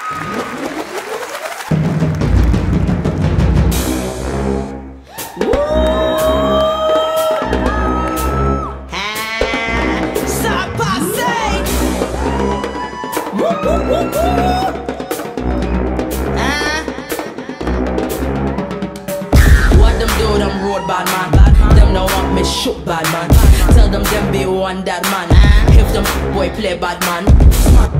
What them do, them road bad man. Them no want me shoot bad man. Tell them be one that man. If them boy play bad man.